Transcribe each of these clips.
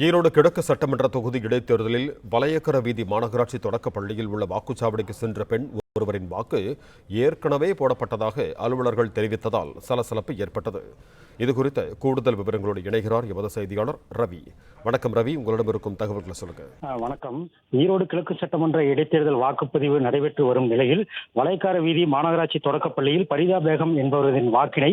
ஈரோடு கிழக்கு சட்டமன்ற தொகுதி இடைத்தேர்தலில் வலையக்கர வீதி மாநகராட்சி தொடக்கப் பள்ளியில் உள்ள வாக்குச்சாவடிக்கு சென்ற பெண் ஒருவரின் வாக்கு ஏற்கனவே போடப்பட்டதாக அலுவலர்கள் தெரிவித்ததால் சலசலப்பு ஏற்பட்டது. இதுகுறித்த கூடுதல் விவரங்களோடு இணைகிறார் எமது செய்தியாளர் ரவி. வணக்கம் ரவி, உங்களிடம் இருக்கும் தகவல்களை சொல்லுங்க. வணக்கம். ஈரோடு கிழக்கு சட்டமன்ற இடைத்தேர்தல் வாக்குப்பதிவு நடைபெற்று வரும் நிலையில் வலைக்கார வீதி மாநகராட்சி தொடக்கப்பள்ளியில் பரிதா பேகம் என்பவரின் வாக்கினை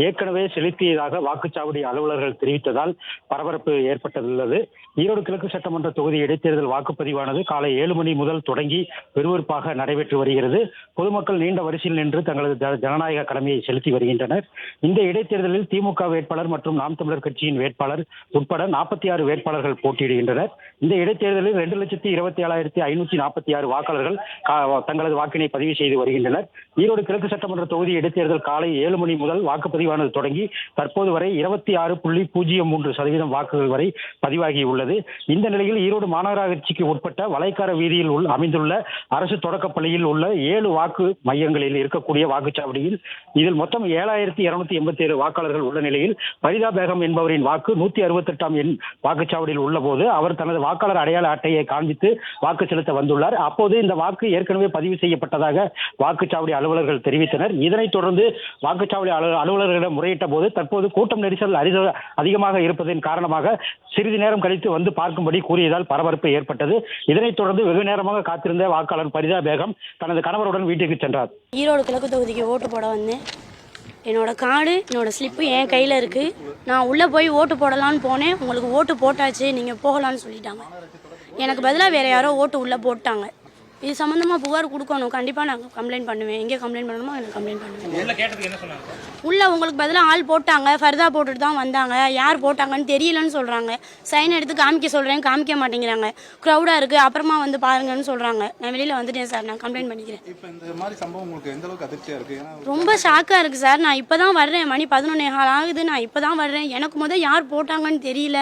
ஏற்கனவே செலுத்தியதாக வாக்குச்சாவடி அலுவலர்கள் தெரிவித்ததால் பரபரப்பு ஏற்பட்டுள்ளது. ஈரோடு கிழக்கு சட்டமன்ற தொகுதி இடைத்தேர்தல் வாக்குப்பதிவானது காலை 7 மணி முதல் தொடங்கி விறுவிறுப்பாக நடைபெற்று வருகிறது. பொதுமக்கள் நீண்ட வரிசையில் நின்று தங்களது ஜனநாயக கடமையை செலுத்தி வருகின்றனர். இந்த இடைத்தேர்தலில் திமுக வேட்பாளர் மற்றும் நாம் தமிழர் கட்சியின் வேட்பாளர் உட்பட 46 வேட்பாளர்கள் போட்டியிடுகின்றனர். இந்த இடைத்தேர்தலில் 2,27,546 வாக்காளர்கள் தங்களது வாக்கினை பதிவு செய்து வருகின்றனர். ஈரோடு கிழக்கு சட்டமன்ற தொகுதி இடைத்தேர்தல் காலை 7 மணி முதல் வாக்குப்பதிவானது தொடங்கி தற்போது வரை 26.03% வாக்குகள் வரை பதிவாகியுள்ளது. இந்த நிலையில் ஈரோடு மாநகராட்சிக்கு உட்பட்ட வலைக்கார வீதியில் அமைந்துள்ள அரசு தொடக்கப் பள்ளியில் உள்ள 7 வாக்கு மையங்களில் இருக்கக்கூடிய வாக்குச்சாவடியில் இதில் மொத்தம் 7,287 வாக்காளர்கள் உள்ள நிலையில் பரிதா பேகம் என்பவரின் வாக்கு 168ஆம் எண் வாக்குச்சாவடியில் உள்ள போது அவர் தனது வாக்காளர் அடையாள அட்டையை காண்பித்து வாக்கு செலுத்த வந்துள்ளார். அப்போது இந்த வாக்கு ஏற்கனவே பதிவு செய்யப்பட்டதாக வாக்குச்சாவடி அலுவலர்கள் தெரிவித்தனர். இதனைத் தொடர்ந்து வாக்குச்சாவடி அலுவலர்களிடம் முறையிட்ட போது தற்போது கூட்டம் நெரிசல் அதிகமாக இருப்பதன் காரணமாக சிறிது நேரம் கழித்து வந்து பார்க்கும்படி கூறியதால் பரபரப்பு ஏற்பட்டது. இதனைத் தொடர்ந்து வெகு நேரமாக காத்திருந்த வாக்காளர் பரிதா பேகம் தனது கணவருடன் வீட்டுக்கு சென்றார். ஈரோடு கிழக்கு தொகுதிக்கு ஓட்டு போட வந்தேன். என்னோட கார்டு, என்னோட ஸ்லிப்பு என் கையில் இருக்குது. நான் உள்ளே போய் ஓட்டு போடலான்னு போனேன். உங்களுக்கு ஓட்டு போட்டாச்சு, நீங்கள் போகலான்னு சொல்லிட்டாங்க. எனக்கு பதிலாக வேறு யாரோ ஓட்டு உள்ளே போட்டாங்க. இது சம்மந்தமாக புகார் கொடுக்கணும். கண்டிப்பாக நான் கம்ப்ளைண்ட் பண்ணுவேன். எங்கே கம்ப்ளைண்ட் பண்ணணுமோ எனக்கு கம்ப்ளைண்ட் பண்ணுவேன். உள்ளே உங்களுக்கு பதிலாக ஆள் போட்டாங்க, ஃபர்தா போட்டுட்டு தான் வந்தாங்க. யார் போட்டாங்கன்னு தெரியலன்னு சொல்கிறாங்க. சைன் எடுத்து காமிக்க சொல்கிறேன், காமிக்க மாட்டேங்கிறாங்க. க்ரௌடாக இருக்குது, அப்புறமா வந்து பாருங்கன்னு சொல்கிறாங்க. நான் வெளியில் வந்துட்டேன் சார், நான் கம்ப்ளைண்ட் பண்ணிக்கிறேன். இப்போ இந்த மாதிரி சம்பவம் உங்களுக்கு எந்த அளவுக்கு அதிர்ச்சியாக இருக்குது? ரொம்ப ஷாக்காக இருக்குது சார். நான் இப்போ தான் வர்றேன், மணி 11:15 ஆகுது. நான் இப்போ தான் வர்றேன். எனக்கு முதல் யார் போட்டாங்கன்னு தெரியல.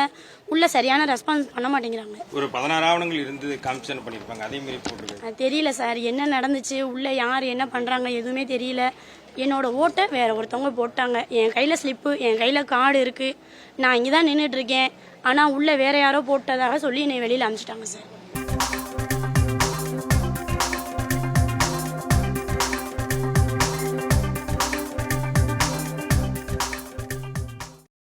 உள்ள சரியான ரெஸ்பான்ஸ் பண்ண மாட்டேங்கிறாங்க. ஒரு 16 ஆவணங்கள் இருந்து காமிஷன் பண்ணியிருப்பாங்க, அதே மாதிரி போட்டுருக்கு. தெரியல சார் என்ன நடந்துச்சு, உள்ள யார் என்ன பண்ணுறாங்க எதுவுமே தெரியல. என்னோட ஓட்டை வேற ஒருத்தவங்க போட்டாங்க. என் கையில் ஸ்லிப்பு, என் கையில் கார்டு இருக்குது. நான் இங்கே தான் நின்றுட்டுருக்கேன். ஆனால் உள்ளே வேற யாரோ போட்டதாக சொல்லி என்னை வெளியில் அனுப்பிச்சிட்டாங்க சார்.